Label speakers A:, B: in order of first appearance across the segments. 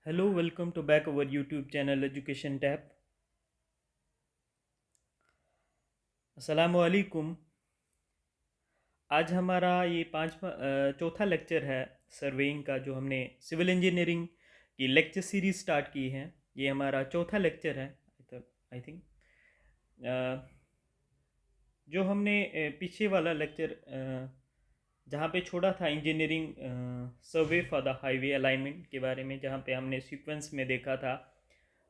A: Hello, welcome to back our YouTube channel Education Tab. अस्सलामुअलैकुम। आज हमारा ये चौथा लेक्चर है सर्वेइंग का, जो हमने सिविल इंजीनियरिंग की लेक्चर सीरीज स्टार्ट की है। ये हमारा चौथा लेक्चर है आई थिंक। जो हमने पीछे वाला लेक्चर जहाँ पे छोड़ा था engineering survey for the highway alignment के बारे में, जहाँ पे हमने सीक्वेंस में देखा था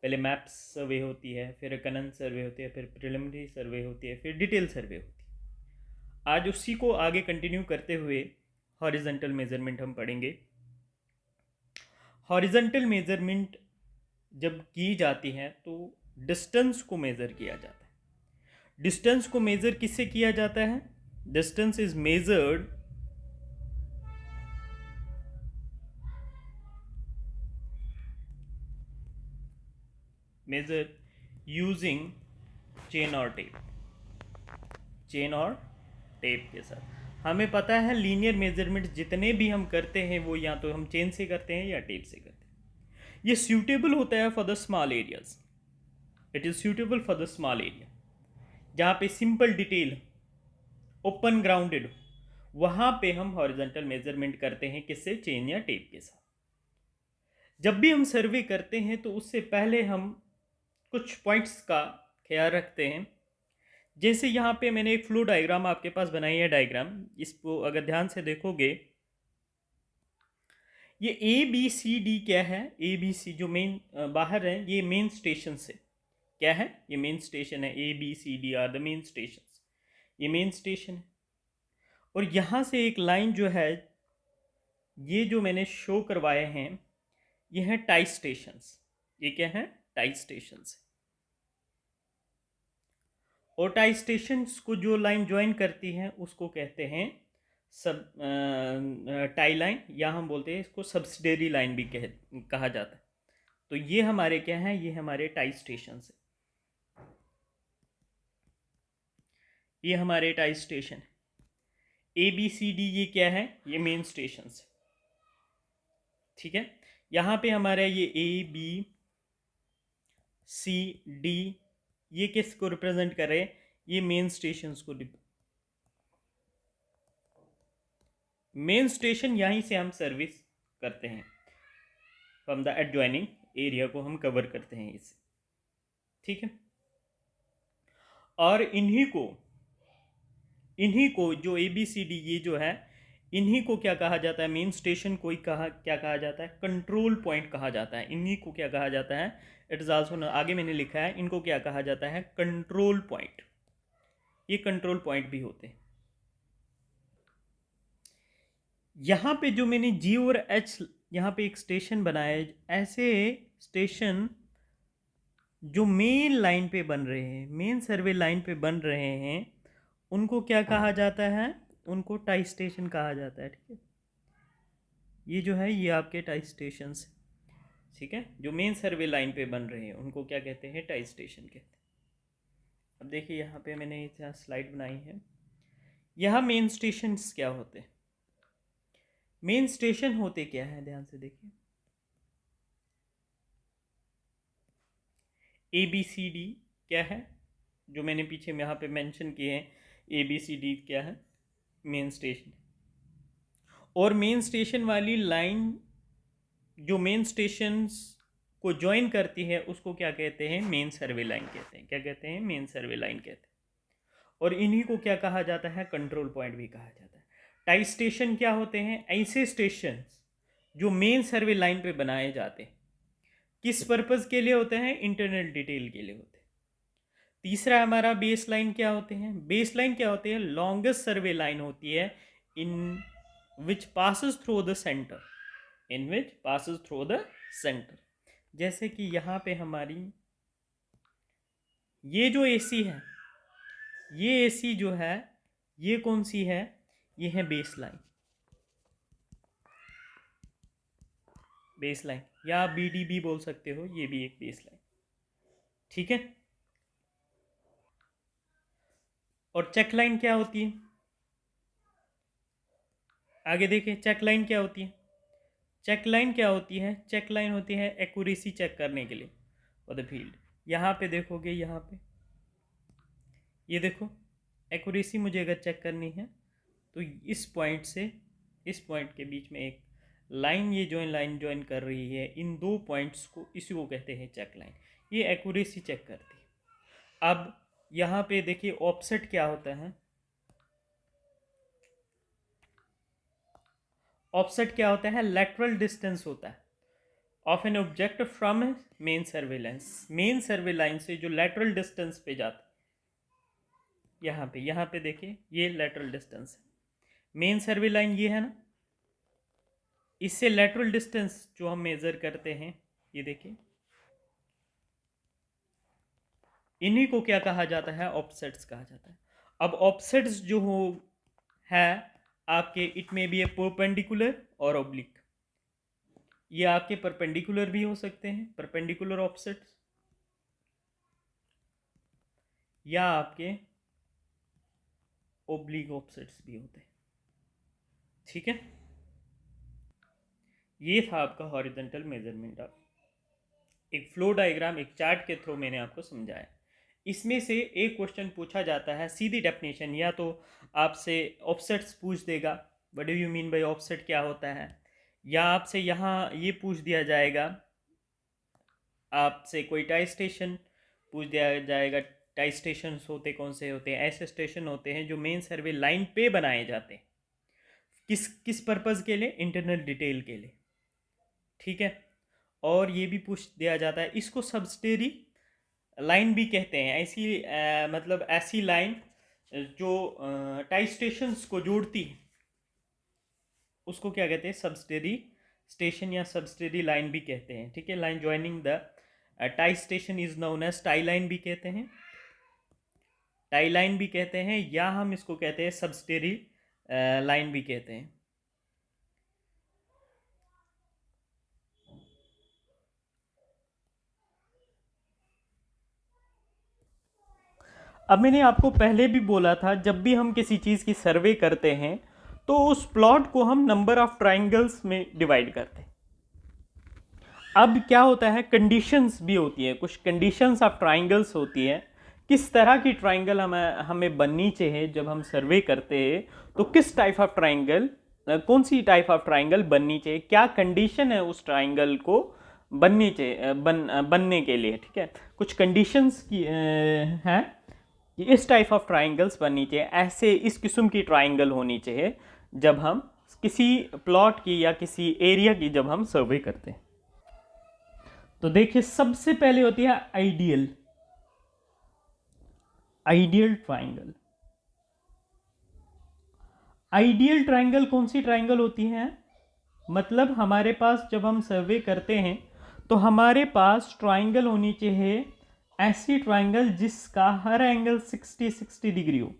A: पहले मैप्स सर्वे होती है, फिर कनन सर्वे होती है, फिर प्रिलिमिनरी सर्वे होती है, फिर डिटेल सर्वे होती है। आज उसी को आगे कंटिन्यू करते हुए हॉरिजॉन्टल मेजरमेंट हम पढ़ेंगे। हॉरिजॉन्टल मेजरमेंट जब की जाती है तो डिस्टेंस को मेज़र किया जाता है। डिस्टेंस को मेज़र किससे किया जाता है? Distance is measure using chain और टेप। चेन और टेप के साथ हमें पता है लीनियर मेजरमेंट जितने भी हम करते हैं वो या तो हम चेन से करते हैं या टेप से करते हैं। ये सूटेबल होता है for the small areas. It is suitable for the small area जहाँ पे सिंपल डिटेल ओपन ग्राउंडेड, वहाँ पे हम हॉरिजॉन्टल मेजरमेंट करते हैं किससे? चेन या टेप के साथ। जब भी हम सर्वे करते हैं तो उससे पहले हम कुछ पॉइंट्स का ख्याल रखते हैं। जैसे यहाँ पे मैंने एक फ्लो डायग्राम आपके पास बनाई है। डायग्राम इसको अगर ध्यान से देखोगे, ये ए बी सी डी क्या है? ए बी सी जो मेन बाहर है, ये मेन स्टेशन से क्या है? ये मेन स्टेशन है। A B C D are the main station. ये मेन स्टेशन है। और यहाँ से एक लाइन जो है, ये जो मैंने शो करवाए हैं, ये है टाई स्टेशंस। ये क्या है? Tie stations. और टाई स्टेशंस को जो लाइन ज्वाइन करती है उसको कहते हैं सब टाई लाइन, या हम बोलते हैं इसको सब्सिडरी लाइन भी कहा जाता है। तो ये हमारे क्या है? ये हमारे टाई स्टेशन है। ये हमारे टाई स्टेशन है। ए बी सी डी ये क्या है? ये मेन स्टेशन है। ठीक है। यहाँ पे हमारा ये ए बी सी डी ये किसको रिप्रेजेंट कर रहे हैं? ये मेन स्टेशन को। मेन स्टेशन यहीं से हम सर्विस करते हैं। फ्रॉम द एडजॉइनिंग एरिया को हम कवर करते हैं इससे। ठीक है। और इन्हीं को जो ए बी सी डी ये जो है, इन्हीं को क्या कहा जाता है? मेन स्टेशन को ही क्या कहा जाता है? कंट्रोल पॉइंट कहा जाता है। इन्हीं को क्या कहा जाता है? इट इज़ आल्सो, आगे मैंने लिखा है, इनको क्या कहा जाता है? Control point. ये कंट्रोल पॉइंट भी होते हैं। यहाँ पे जो मैंने जी और एच यहाँ पे एक स्टेशन बनाया है, ऐसे स्टेशन जो मेन लाइन पे बन रहे हैं, मेन सर्वे लाइन पे बन रहे हैं, उनको क्या कहा जाता है? उनको टाई स्टेशन कहा जाता है। ठीक है। ये जो है ये आपके टाई स्टेशन। ठीक है। जो मेन सर्वे लाइन पे बन रहे हैं उनको क्या कहते हैं? टाई स्टेशन कहते हैं। अब देखिए यहाँ पे मैंने यहाँ स्लाइड बनाई है। यहाँ मेन स्टेशन क्या होते हैं? मेन स्टेशन होते क्या है? ध्यान से देखिए। ए बी सी डी क्या है? जो मैंने पीछे यहाँ पे मेंशन किए हैं, ए बी सी डी क्या है? Main station. और मेन स्टेशन वाली लाइन जो मेन स्टेशन को ज्वाइन करती है उसको क्या कहते हैं? मेन सर्वे लाइन कहते हैं। क्या कहते हैं? मेन सर्वे लाइन कहते हैं। और इन्हीं को क्या कहा जाता है? कंट्रोल पॉइंट भी कहा जाता है। टाई स्टेशन क्या होते हैं? ऐसे स्टेशन जो मेन सर्वे लाइन पे बनाए जाते हैं। किस पर्पज़ के लिए होते हैं? इंटरनल डिटेल के लिए होते हैं। तीसरा हमारा बेस लाइन क्या होते हैं? बेस लाइन क्या होते हैं? लॉन्गेस्ट सर्वे लाइन होती है in which passes through the centre. In which passes through the centre. जैसे कि यहाँ पे हमारी ये जो एसी है, ये एसी जो है, ये कौन सी है? ये है बेस लाइन। बेस लाइन या बी डी बी बोल सकते हो, ये भी एक बेस लाइन। ठीक है। और चेक लाइन क्या होती है? आगे देखिए, चेक लाइन क्या होती है? चेक लाइन क्या होती है? चेक लाइन होती है एक्यूरेसी चेक करने के लिए फॉर द फील्ड। यहाँ पे देखोगे, यहाँ पे ये देखो, एक्यूरेसी मुझे अगर चेक करनी है तो इस पॉइंट से इस पॉइंट के बीच में एक लाइन, ये लाइन ज्वाइन कर रही है इन दो पॉइंट्स को, इसी को कहते हैं चेक लाइन। ये एक्यूरेसी चेक करती है। अब यहाँ पे देखिए ऑफसेट क्या होता है। ऑफसेट क्या होता है? लेटरल डिस्टेंस होता है of an object from main survey lines. Main survey lines से जो लेटरल डिस्टेंस पे जाता है, यहाँ पे देखिए ये लेटरल डिस्टेंस है। मेन सर्वे लाइन ये है ना, इससे लेटरल डिस्टेंस जो हम मेजर करते हैं, ये देखिए, इन्हीं को क्या कहा जाता है? ऑफसेट्स कहा जाता है। अब ऑफसेट्स जो हो है आपके, इट में बी ए परपेंडिकुलर और ऑब्लिक। ये आपके परपेंडिकुलर भी हो सकते हैं, परपेंडिकुलर ऑफसेट्स, या आपके ओब्लिक ऑफसेट्स भी होते हैं। ठीक है, ये था आपका हॉरिजॉन्टल मेजरमेंट ऑफ। एक फ्लो डायग्राम, एक चार्ट के थ्रू मैंने आपको समझाया। इसमें से एक क्वेश्चन पूछा जाता है सीधी डेफिनेशन, या तो आपसे ऑफसेट्स पूछ देगा, what do you mean by offset, क्या होता है, या आपसे यहाँ ये पूछ दिया जाएगा, आपसे कोई टाई स्टेशन पूछ दिया जाएगा। टाई स्टेशन होते कौन से होते हैं? ऐसे स्टेशन होते हैं जो मेन सर्वे लाइन पे बनाए जाते हैं। किस किस पर्पज़ के लिए? इंटरनल डिटेल के लिए। ठीक है, और ये भी पूछ दिया जाता है, इसको सब्सिडरी लाइन भी कहते हैं। ऐसी मतलब ऐसी लाइन जो टाई स्टेशंस को जोड़ती है, उसको क्या कहते हैं? सब्सिडरी स्टेशन या सब्सिडरी लाइन भी कहते हैं। ठीक है, line joining the tie station is known as tie line भी कहते हैं, टाई लाइन भी कहते हैं, या हम इसको कहते हैं सब्सिडरी लाइन भी कहते हैं। अब मैंने आपको पहले भी बोला था, जब भी हम किसी चीज़ की सर्वे करते हैं तो उस प्लॉट को हम नंबर ऑफ ट्राइंगल्स में डिवाइड करते हैं। अब क्या होता है, कंडीशंस भी होती है, कुछ कंडीशंस ऑफ ट्राइंगल्स होती है। किस तरह की ट्राइंगल हमें बननी चाहिए जब हम सर्वे करते हैं, तो किस टाइप ऑफ ट्राइंगल, कौन सी टाइप ऑफ ट्राइंगल बननी चाहिए, क्या कंडीशन है उस ट्राइंगल को बननी चाहिए, बनने के लिए। ठीक है, कुछ कंडीशंस की हैं कि इस टाइप ऑफ ट्राइंगल्स बननी चाहिए, ऐसे इस किस्म की ट्राइंगल होनी चाहिए जब हम किसी प्लॉट की या किसी एरिया की जब हम सर्वे करते हैं। तो देखिए, सबसे पहले होती है ideal, ideal triangle. Ideal triangle कौन सी ट्राइंगल होती है? मतलब हमारे पास जब हम सर्वे करते हैं तो हमारे पास ट्राइंगल होनी चाहिए, ऐसी ट्राइंगल जिसका हर एंगल 60 डिग्री हो।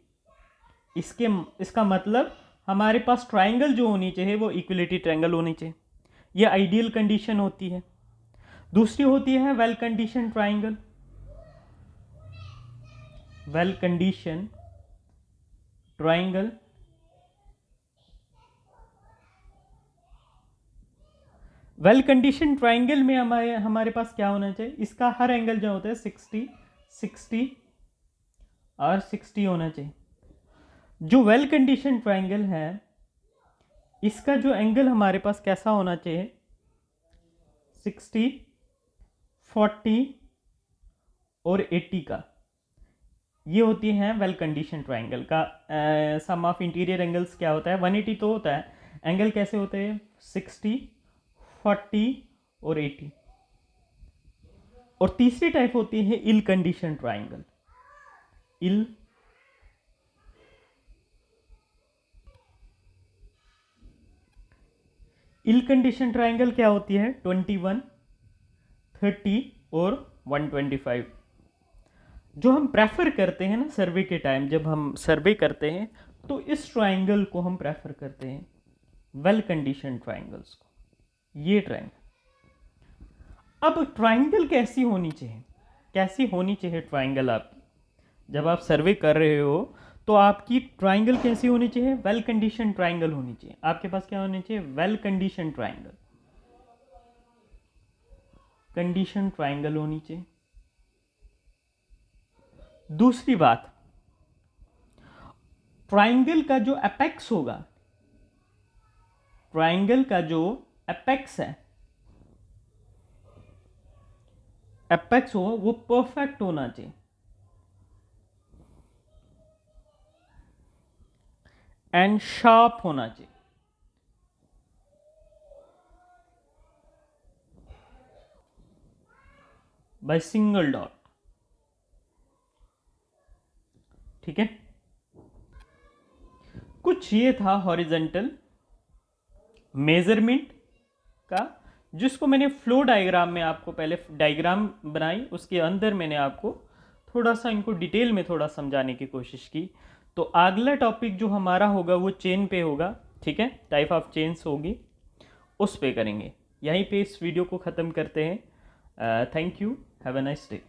A: इसका मतलब हमारे पास ट्राइंगल जो होनी चाहिए वो इक्विलिटी ट्राइंगल होनी चाहिए। ये आइडियल कंडीशन होती है। दूसरी होती है well condition triangle. Well condition triangle, well condition triangle में हमारे पास क्या होना चाहिए? इसका हर एंगल जो होता है 60 और 60 होना चाहिए। जो वेल कंडीशन ट्राइंगल है, इसका जो एंगल हमारे पास कैसा होना चाहिए? 60, 40 और 80 का। ये होती है वेल कंडीशन ट्राइंगल का सम ऑफ इंटीरियर एंगल्स क्या होता है? 180 तो होता है, एंगल कैसे होते हैं? 60, 40 और 80। और तीसरी टाइप होती है इल कंडीशन ट्राइंगल। इल कंडीशन ट्राइंगल क्या होती है? 21, 30 और 125। जो हम प्रेफर करते हैं ना सर्वे के टाइम, जब हम सर्वे करते हैं तो इस ट्राइंगल को हम प्रेफर करते हैं, वेल कंडीशन ट्राइंगल्स को, ये ट्राइंगल। अब ट्राइंगल कैसी होनी चाहिए? कैसी होनी चाहिए ट्राइंगल आपकी? जब आप सर्वे कर रहे हो तो आपकी ट्राइंगल कैसी होनी चाहिए? वेल कंडीशन ट्राइंगल होनी चाहिए। आपके पास क्या होनी चाहिए? Well condition triangle. Condition triangle होनी चाहिए। दूसरी बात, ट्राइंगल का जो एपेक्स होगा, ट्राइंगल का जो एपेक्स है, एपेक्स हो वो परफेक्ट होना चाहिए एंड शार्प होना चाहिए। By single dot. ठीक है, कुछ ये था हॉरिजेंटल मेजरमेंट का, जिसको मैंने फ्लो डायग्राम में आपको पहले डायग्राम बनाई, उसके अंदर मैंने आपको थोड़ा सा इनको डिटेल में थोड़ा समझाने की कोशिश की। तो अगला टॉपिक जो हमारा होगा वो चेन पे होगा। ठीक है, टाइप ऑफ चेन्स होगी, उस पे करेंगे। यहीं पे इस वीडियो को ख़त्म करते हैं। Thank you, have a nice day.